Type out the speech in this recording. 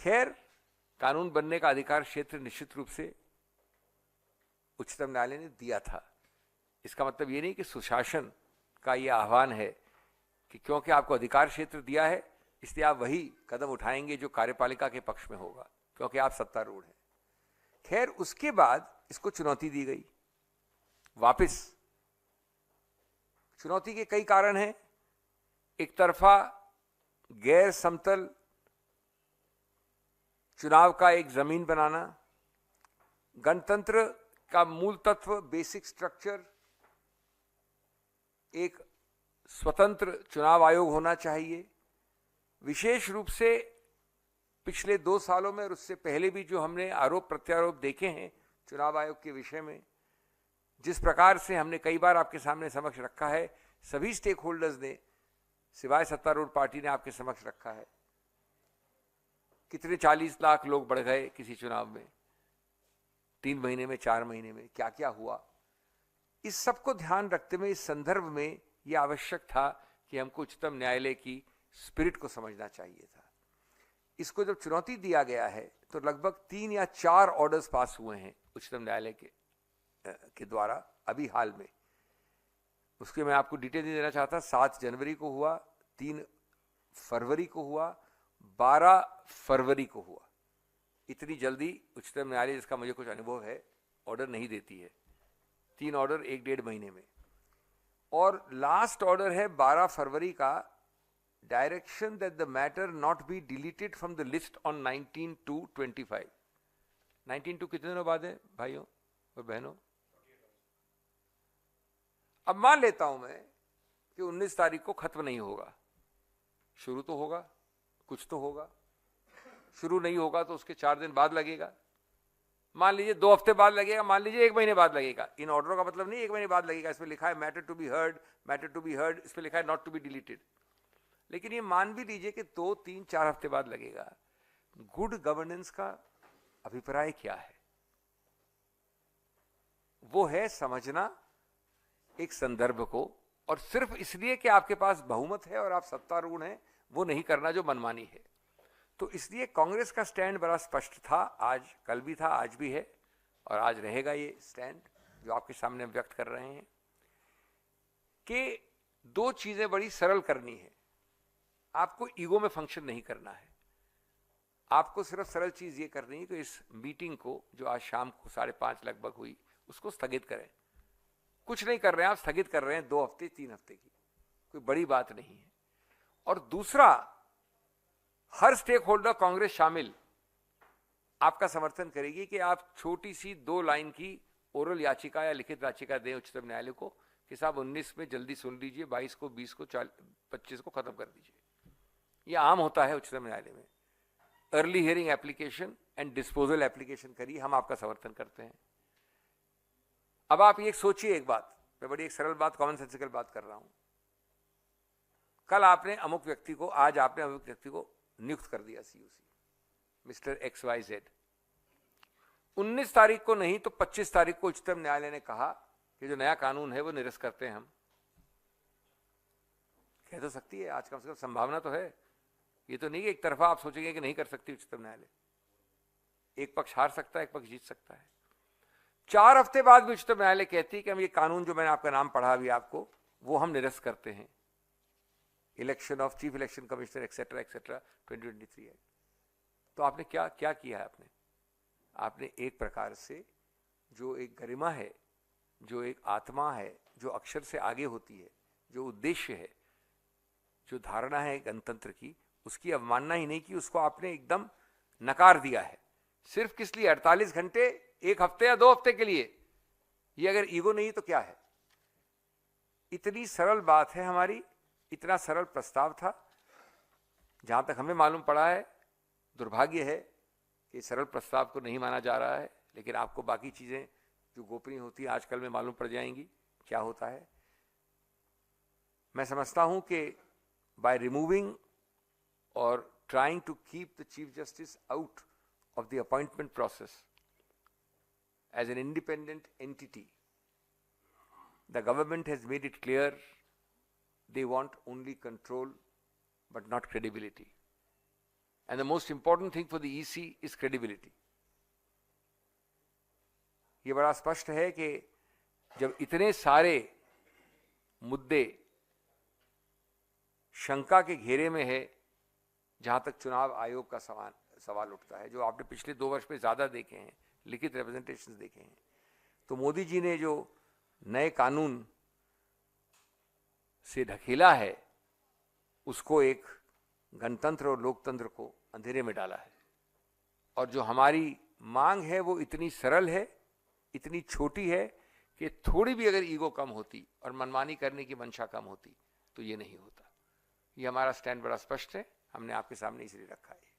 खैर, कानून बनने का अधिकार क्षेत्र निश्चित रूप से उच्चतम न्यायालय ने दिया था। इसका मतलब ये नहीं कि सुशासन का ये आह्वान है कि क्योंकि आपको अधिकार क्षेत्र दिया है इसलिए आप वही कदम उठाएंगे जो कार्यपालिका के पक्ष में होगा, क्योंकि आप सत्तारूढ़ हैं। खैर, उसके बाद इसको चुनौती दी गई वापस। चुनौती के कई कारण हैं। एक तरफा गैर समतल चुनाव का एक जमीन बनाना, गणतंत्र का मूल तत्व, बेसिक स्ट्रक्चर, एक स्वतंत्र चुनाव आयोग होना चाहिए। विशेष रूप से पिछले 2 सालों में और उससे पहले भी जो हमने आरोप प्रत्यारोप देखे हैं चुनाव आयोग के विषय में, जिस प्रकार से हमने कई बार आपके सामने समक्ष रखा है, सभी स्टेक होल्डर्स ने सिवाय सत्तारूढ़ पार्टी ने आपके समक्ष रखा है। कितने 40 लाख लोग बढ़ गए किसी चुनाव में, 3 महीने में, 4 महीने में, क्या क्या हुआ। इस सबको ध्यान रखते हुए इस संदर्भ में यह आवश्यक था कि हमको उच्चतम न्यायालय की स्पिरिट को समझना चाहिए था। इसको जब चुनौती दिया गया है तो लगभग 3 या 4 ऑर्डर्स पास हुए हैं उच्चतम न्यायालय के द्वारा अभी हाल में। उसके मैं आपको डिटेल नहीं देना चाहता। 7 जनवरी को हुआ, 3 फरवरी को हुआ, 12 फरवरी को हुआ। इतनी जल्दी उच्चतम न्यायालय, जिसका मुझे कुछ अनुभव है, ऑर्डर नहीं देती है। 3 ऑर्डर 1-1.5 महीने में। और लास्ट ऑर्डर है 12 फरवरी का, direction that the matter not be deleted from the list on 19/2/25। 19/2 कितने दिनों बाद है भाइयों और बहनों? अब मान लेता हूं मैं कि 19 तारीख को खत्म नहीं होगा, शुरू तो होगा, कुछ तो होगा। शुरू नहीं होगा तो उसके 4 दिन बाद लगेगा, मान लीजिए 2 हफ्ते बाद लगेगा, मान लीजिए 1 महीने बाद लगेगा। इन ऑर्डरों का मतलब नहीं 1 महीने बाद लगेगा। इसमें लिखा है matter to be heard, matter to be heard, इसमें लिखा है नॉट टू बी डिलीटेड। लेकिन ये मान भी लीजिए कि 2, 3, 4 हफ्ते बाद लगेगा। गुड गवर्नेंस का अभिप्राय क्या है? वो है समझना एक संदर्भ को, और सिर्फ इसलिए कि आपके पास बहुमत है और आप सत्तारूढ़ हैं, वो नहीं करना जो मनमानी है। तो इसलिए कांग्रेस का स्टैंड बड़ा स्पष्ट था। आज, कल भी था, आज भी है, और आज रहेगा ये स्टैंड जो आपके सामने व्यक्त कर रहे हैं कि 2 चीजें बड़ी सरल करनी है। आपको ईगो में फंक्शन नहीं करना है। आपको सिर्फ सरल चीज ये करनी है कि इस मीटिंग को, जो आज शाम को 5:30 लगभग हुई, उसको स्थगित करें। कुछ नहीं कर रहे हैं आप, स्थगित कर रहे हैं 2 हफ्ते 3 हफ्ते की, कोई बड़ी बात नहीं है। और दूसरा, हर स्टेक होल्डर, कांग्रेस शामिल, आपका समर्थन करेगी कि आप छोटी सी 2 लाइन की ओरल याचिका या लिखित याचिका दें उच्चतम न्यायालय को कि साहब 19 में जल्दी सुन लीजिए, 22 को, 20 को, 25 को खत्म कर दीजिए। यह आम होता है उच्चतम न्यायालय में। Early hearing application and disposal application करिए, हम आपका समर्थन करते हैं। अब आप ये सोचिए एक बात, मैं बड़ी एक सरल बात, कॉमन सेंसिकल बात कर रहा हूं। कल आपने अमुक व्यक्ति को, आज आपने अमुक व्यक्ति को नियुक्त कर दिया सीयूसी, मिस्टर XYZ। 19 तारीख को नहीं तो 25 तारीख को उच्चतम न्यायालय ने कहा कि जो नया कानून है वो निरस्त करते हैं हम। कह तो सकती है, आज कम से कम संभावना तो है। ये तो नहीं कि एक तरफा आप सोचेंगे कि नहीं कर सकती उच्चतम न्यायालय। एक पक्ष हार सकता है, एक पक्ष जीत सकता है। 4 हफ्ते बाद भी उच्चतम न्यायालय कहती है कि हम ये कानून जो मैंने आपका नाम पढ़ा अभी आपको, वो हम निरस्त करते हैं। Election of chief election commissioner etcetera etcetera 2023 है। तो आपने क्या क्या किया है? आपने एक प्रकार से जो एक गरिमा है, जो एक आत्मा है, जो अक्षर से आगे होती है, जो उद्देश्य है, जो धारणा है गणतंत्र की, उसकी अवमानना ही नहीं की, उसको आपने एकदम नकार दिया है। सिर्फ किस लिए? 48 घंटे, 1 हफ्ते या 2 हफ्ते के लिए। ये अगर ईगो नहीं तो क्या है? इतनी सरल बात है हमारी, इतना सरल प्रस्ताव था। जहां तक हमें मालूम पड़ा है, दुर्भाग्य है कि सरल प्रस्ताव को नहीं माना जा रहा है, लेकिन आपको बाकी चीजें जो गोपनीय होती है आजकल में मालूम पड़ जाएंगी क्या होता है। मैं समझता हूं कि बाय रिमूविंग और trying to keep the Chief Justice out of the appointment process as an independent entity, the government has made it clear they want only control but not credibility. And the most important thing for the EC is credibility. ये बड़ा स्पष्ट है कि जब इतने सारे मुद्दे शंका के घेरे में है, जहां तक चुनाव आयोग का सवाल उठता है, जो आपने पिछले 2 वर्ष में ज्यादा देखे हैं, लिखित रिप्रेजेंटेशंस देखे हैं, तो मोदी जी ने जो नए कानून से ढकेला है, उसको एक गणतंत्र और लोकतंत्र को अंधेरे में डाला है। और जो हमारी मांग है वो इतनी सरल है, इतनी छोटी है कि थोड़ी भी अगर ईगो कम होती और मनमानी करने की मंशा कम होती तो ये नहीं होता। ये हमारा स्टैंड बड़ा स्पष्ट है, हमने आपके सामने इसलिए रखा है।